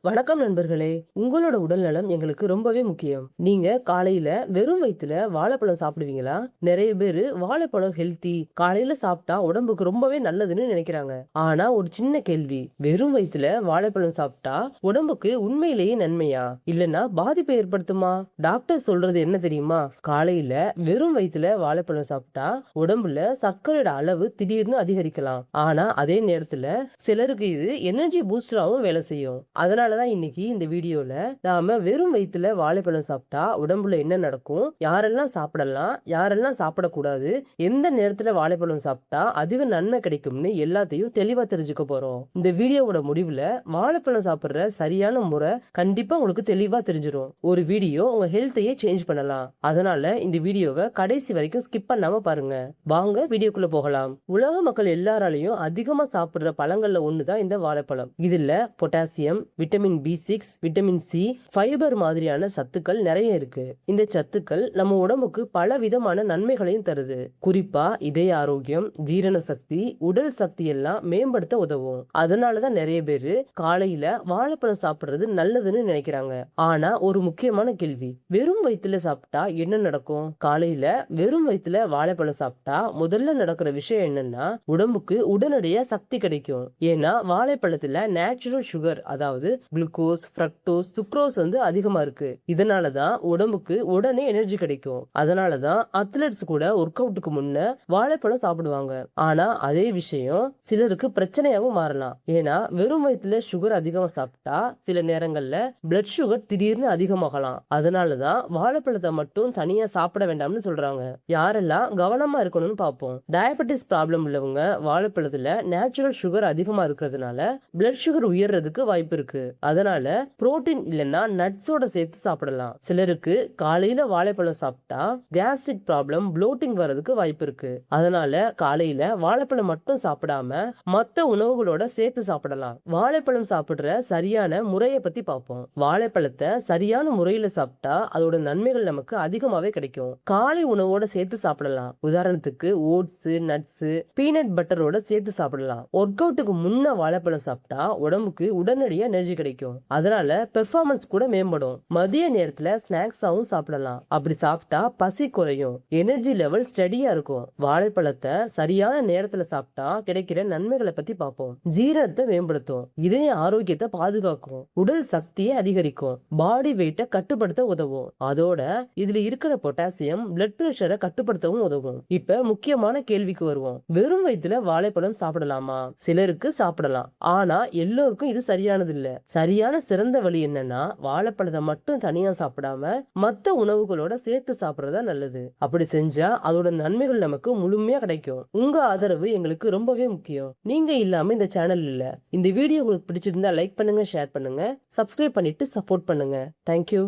வணக்கம் நண்பர்களே. உங்களோட உடல்நலம் எங்களுக்கு ரொம்பவே முக்கியம். நீங்க காலையில வெறும் வயித்துல வாழைப்பழம் சாப்பிடுவீங்களா? நிறைய பேரு வாழைப்பழம் ஹெல்த்தி, காலையில சாப்பிட்டா உடம்புக்கு ரொம்பவே நல்லதுன்னு நினைக்கிறாங்க. ஆனா ஒரு சின்ன கேள்வி, வெறும் வயித்துல வாழைப்பழம் சாப்பிட்டா உடம்புக்கு உண்மையிலேயே நன்மையா? இல்லனா பாதிப்பை ஏற்படுத்துமா? டாக்டர் சொல்றது என்ன தெரியுமா? காலையில வெறும் வயித்துல வாழைப்பழம் சாப்பிட்டா உடம்புல சர்க்கரையோட அளவு திடீர்னு அதிகரிக்கலாம். ஆனா அதே நேரத்துல சிலருக்கு இது எனர்ஜி பூஸ்டராவும் வேலை செய்யும். அதனாலதான் இன்னைக்கு இந்த வீடியோல நாம வெறும் வயித்துல வாழைப்பழம் சாப்பிட்டா உடம்புல என்ன நடக்கும், யாரெல்லாம் சாப்பிடலாம், யாரெல்லாம் சாப்பிடக்கூடாது, எந்த நேரத்துல வாழைப்பழம் சாப்பிட்டா அதிக நன்மை கிடைக்கும்னு எல்லாத்தையும் தெளிவா தெரிஞ்சுக்க போறோம். இந்த வீடியோவோட முடிவுல வாழைப்பழம் சாப்பிடுற சரியான முறை கண்டிப்பா உங்களுக்கு தெளிவா தெரிஞ்சிடும். ஒரு வீடியோ உங்க ஹெல்த்தையே சேஞ்ச் பண்ணலாம். அதனால இந்த வீடியோவை கடைசி வரைக்கும் ஸ்கிப் பண்ணாம பாருங்க. வாங்க வீடியோக்குள்ள போகலாம். உலக மக்கள் எல்லாராலையும் அதிகமா சாப்பிடுற பழங்கள்ல ஒண்ணுதான் இந்த வாழைப்பழம். இதுல potassium, vitamin B6, vitamin C, fibre மாதிரியான சத்துக்கள் நிறைய இருக்கு. இந்த சத்துக்கள் நம்ம உடம்புக்கு பல விதமான நன்மைகளையும் தருது. குறிப்பா இதய ஆரோக்கியம், ஜீரண சக்தி, உடல் சக்தி எல்லாம் மேம்படுத்த உதவும். அதனாலதான் நிறைய பேரு காலையில வாழைப்பழம் சாப்பிடுறது நல்லதுன்னு நினைக்கிறாங்க. ஆனா ஒரு முக்கியமான கேள்வி, வெறும் வயித்துல சாப்பிட்டா என்ன நடக்கும்? காலையில வெறும் வயித்துல வாழைப்பழம் சாப்பிட்டா முதல்ல நடக்கிற விஷயம் என்னன்னா, உடம்புக்கு உடனடியா சக்தி கிடைக்கும். ஏன்னா வாழைப்பழத்துல நேச்சுரல் சுகர், அதாவது குளுக்கோஸ், ஃப்ரக்டோஸ், சுக்ரோஸ் அதிகமா இருக்கு. இதனாலதான் உடம்புக்கு உடனே எனர்ஜி கிடைக்கும். அதனாலதான் அத்லெட்ஸ் கூட ஒர்க் அவுட்டுக்கு முன்ன வாழைப்பழம் சாப்பிடுவாங்க. ஆனா அதே விஷயம் சிலருக்கு பிரச்சனையாவும் மாறலாம். ஏன்னா வெறும் வயித்துல சுகர் அதிகமா சாப்பிட்டா சில நேரங்கள்ல பிளட் சுகர் திடீர்னு அதிகமாகலாம். அதனாலதான் வாழைப்பழத்தை மட்டும் தனியா சாப்பிட வேண்டாம்னு சொல்றாங்க. யாரெல்லாம் கவனமா இருக்கணும்னு பார்ப்போம். டயபெட்டிஸ் ப்ராப்ளம் உள்ளவங்க வாழைப்பழத்துல நேச்சுரல் சுகர் அதிகமா இருக்கிறதுனால பிளட் சுகர் உயர்றதுக்கு வாய்ப்பு இருக்கு. அதனால புரோட்டீன் இல்லைன்னா நட்ஸோட சேர்த்து சாப்பிடலாம். சிலருக்கு காலையில வாழைப்பழம் சாப்பிட்டா கேஸ்ட்ரிக் ப்ராப்ளம், ப்ளோட்டிங் வர்றதுக்கு வாய்ப்பு இருக்கு. அதனால காலையில வாழைப்பழம் மட்டும் சாப்பிடாம மத்த உணவுகளோட சேர்த்து சாப்பிடலாம். வாழைப்பழம் சாப்பிடுற சரியான முறையை பத்தி பார்ப்போம். வாழைப்பழத்தை சரியான முறையில சாப்பிட்டா அதோட நன்மைகள் நமக்கு அதிகமாவே கிடைக்கும். காலை உணவோட சேர்த்து சாப்பிடலாம். உதாரணத்துக்கு ஓட்ஸ், நட்ஸ், பீனட் பட்டரோட சேர்த்து சாப்பிடலாம். ஒர்க் அவுட்டுக்கு முன்ன வாழைப்பழம் சாப்பிட்டா உடம்புக்கு உடனடியா எனர்ஜி கிடைக்கும். அதனால பெர்ஃபார்மன்ஸ் கூட மேம்படும். மதிய நேரத்துல ஸ்நாக்ஸாவும் சாப்பிடலாம். அப்படி சாப்பிட்டா பசி குறையும், எனர்ஜி லெவல் ஸ்டடியா இருக்கும். வாழைப்பழத்தை சரியான நேரத்துல சாப்பிட்டா கிடைக்கிற நன்மைகளை பத்தி பார்ப்போம். ஜீரணத்தை மேம்படுத்தும், இதய ஆரோக்கியத்தை பாதுகாக்கும், உடல் சக்தியை அதிகரிக்கும், பாடி வெயிட்டை கட்டுப்படுத்த உதவும். அதோட இதுல இருக்கிற பொட்டாசியம் பிளட் பிரஷரை கட்டுப்படுத்தவும் உதவும். இப்ப முக்கியமான கேள்விக்கு வருவோம். வெறும் வயித்துல வாழைப்பழம் சாப்பிடலாமா? சிலருக்கு சாப்பிடலாம். ஆனா எல்லோருக்கும் இது சரியானது இல்ல. சரியான சிறந்த வழி என்னன்னா, வாழைப்பழத்தை மட்டும் தனியா சாப்பிடாம மத்த உணவுகளோட சேர்த்து சாப்பிடுறதா நல்லது. அப்படி செஞ்சா அதோட நன்மைகள் நமக்கு முழுமையா கிடைக்கும். உங்க ஆதரவு எங்களுக்கு ரொம்பவே முக்கியம். நீங்க இல்லாம இந்த சேனல் இல்ல. இந்த வீடியோ உங்களுக்கு பிடிச்சிருந்தா லைக் பண்ணுங்க, ஷேர் பண்ணுங்க, சப்ஸ்கிரைப் பண்ணிட்டு சப்போர்ட் பண்ணுங்க. தேங்க்யூ.